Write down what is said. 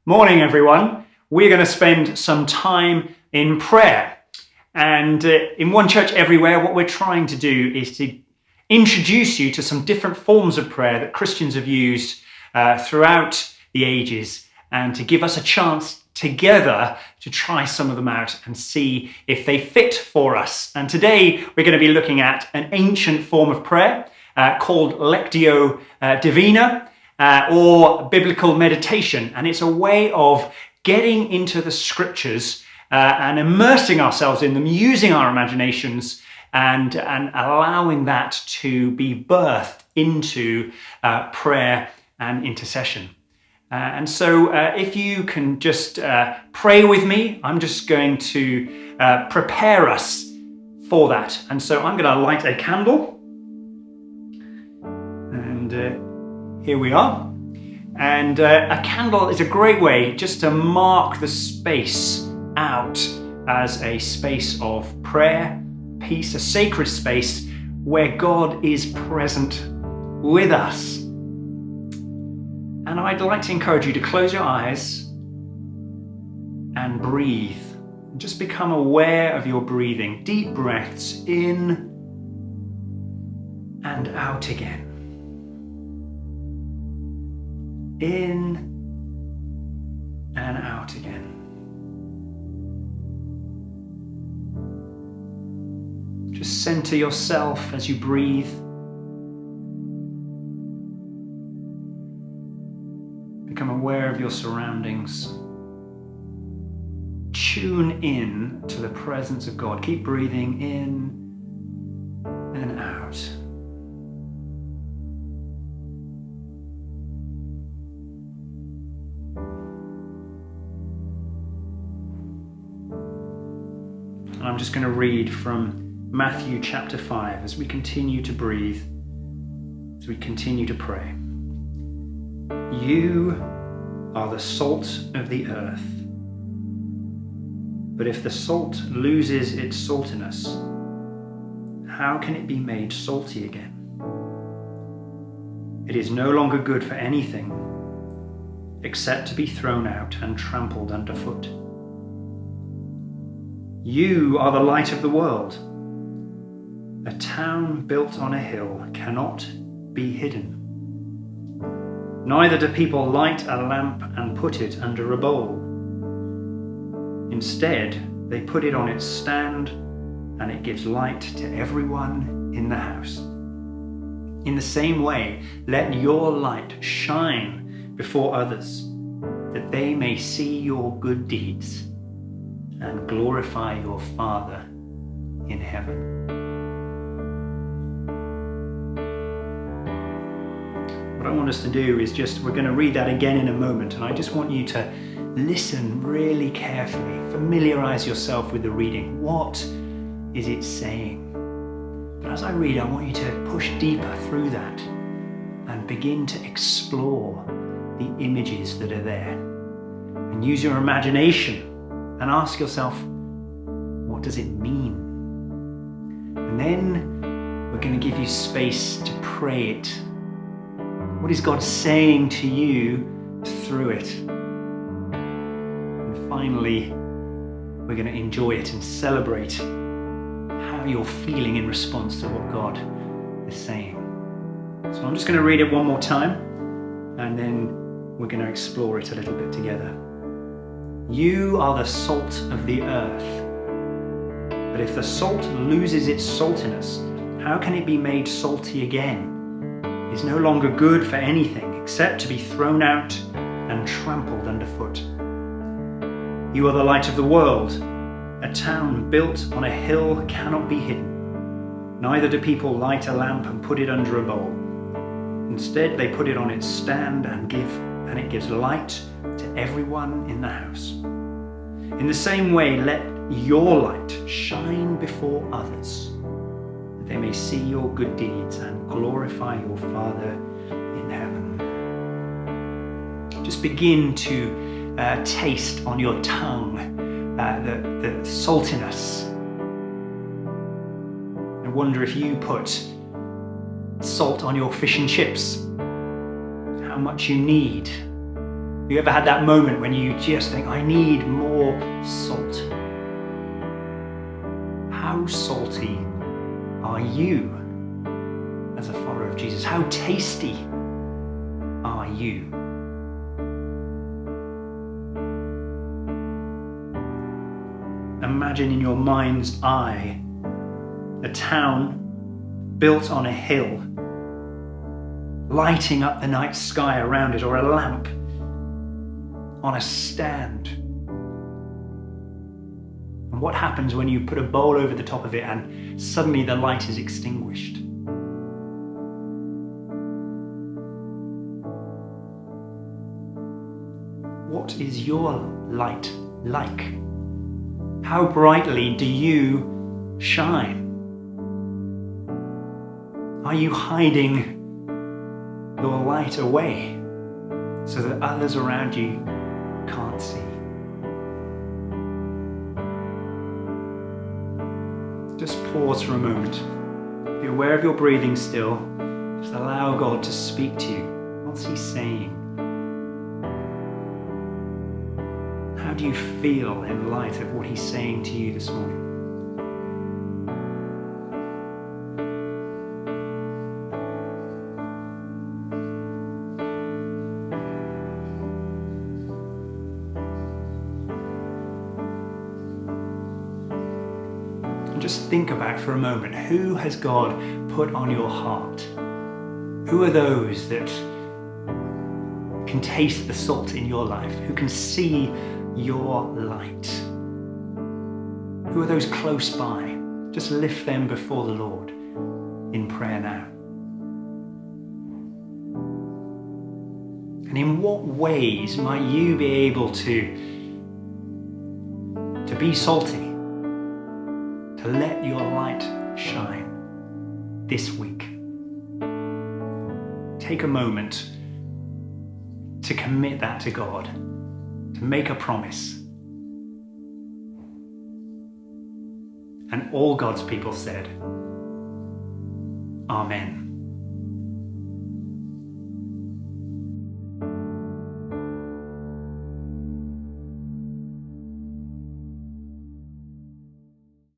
Morning, everyone. We're going to spend some time in prayer. And in One Church Everywhere, what we're trying to do is to introduce you to some different forms of prayer that Christians have used throughout the ages, and to give us a chance together to try some of them out and see if they fit for us. And today we're going to be looking at an ancient form of prayer called Lectio Divina, or biblical meditation. And it's a way of getting into the scriptures and immersing ourselves in them, using our imaginations and allowing that to be birthed into prayer and intercession. And so if you can just pray with me, I'm just going to prepare us for that. And so I'm going to light a candle. And here we are. And a candle is a great way just to mark the space out as a space of prayer, peace, a sacred space where God is present with us. And I'd like to encourage you to close your eyes and breathe. Just become aware of your breathing. Deep breaths in and out again. In and out again. Just center yourself as you breathe. Become aware of your surroundings. Tune in to the presence of God. Keep breathing in and out. And I'm just going to read from Matthew chapter 5 as we continue to breathe, as we continue to pray. You are the salt of the earth. But if the salt loses its saltiness, how can it be made salty again? It is no longer good for anything except to be thrown out and trampled underfoot. You are the light of the world. A town built on a hill cannot be hidden. Neither do people light a lamp and put it under a bowl. Instead, they put it on its stand, and it gives light to everyone in the house. In the same way, let your light shine before others, that they may see your good deeds and glorify your Father in heaven. What I want us to do is we're going to read that again in a moment, and I just want you to listen really carefully, familiarize yourself with the reading. What is it saying? But as I read, I want you to push deeper through that and begin to explore the images that are there. And use your imagination and ask yourself, what does it mean? And then we're going to give you space to pray it. What is God saying to you through it? And finally, we're going to enjoy it and celebrate how you're feeling in response to what God is saying. So I'm just going to read it one more time, and then we're going to explore it a little bit together. You are the salt of the earth. But if the salt loses its saltiness, how can it be made salty again? It is no longer good for anything except to be thrown out and trampled underfoot. You are the light of the world. A town built on a hill cannot be hidden. Neither do people light a lamp and put it under a bowl. Instead, they put it on its stand and it gives light to everyone in the house. In the same way, let your light shine before others, that they may see your good deeds and glorify your Father in heaven. Just begin to taste on your tongue the saltiness. I wonder if you put salt on your fish and chips, how much you need. You ever had that moment when you just think, I need more salt? How salty are you as a follower of Jesus? How tasty are you? Imagine in your mind's eye a town built on a hill, lighting up the night sky around it, or a lamp on a stand. And what happens when you put a bowl over the top of it and suddenly the light is extinguished? What is your light like? How brightly do you shine? Are you hiding your light away so that others around you can't see? Just pause for a moment. Be aware of your breathing still. Just allow God to speak to you. What's He saying? How do you feel in light of what He's saying to you this morning? And just think about for a moment, who has God put on your heart? Who are those that can taste the salt in your life? Who can see your light? Who are those close by? Just lift them before the Lord in prayer now. And in what ways might you be able to be salty, to let your light shine this week? Take a moment to commit that to God, to make a promise. And all God's people said, Amen.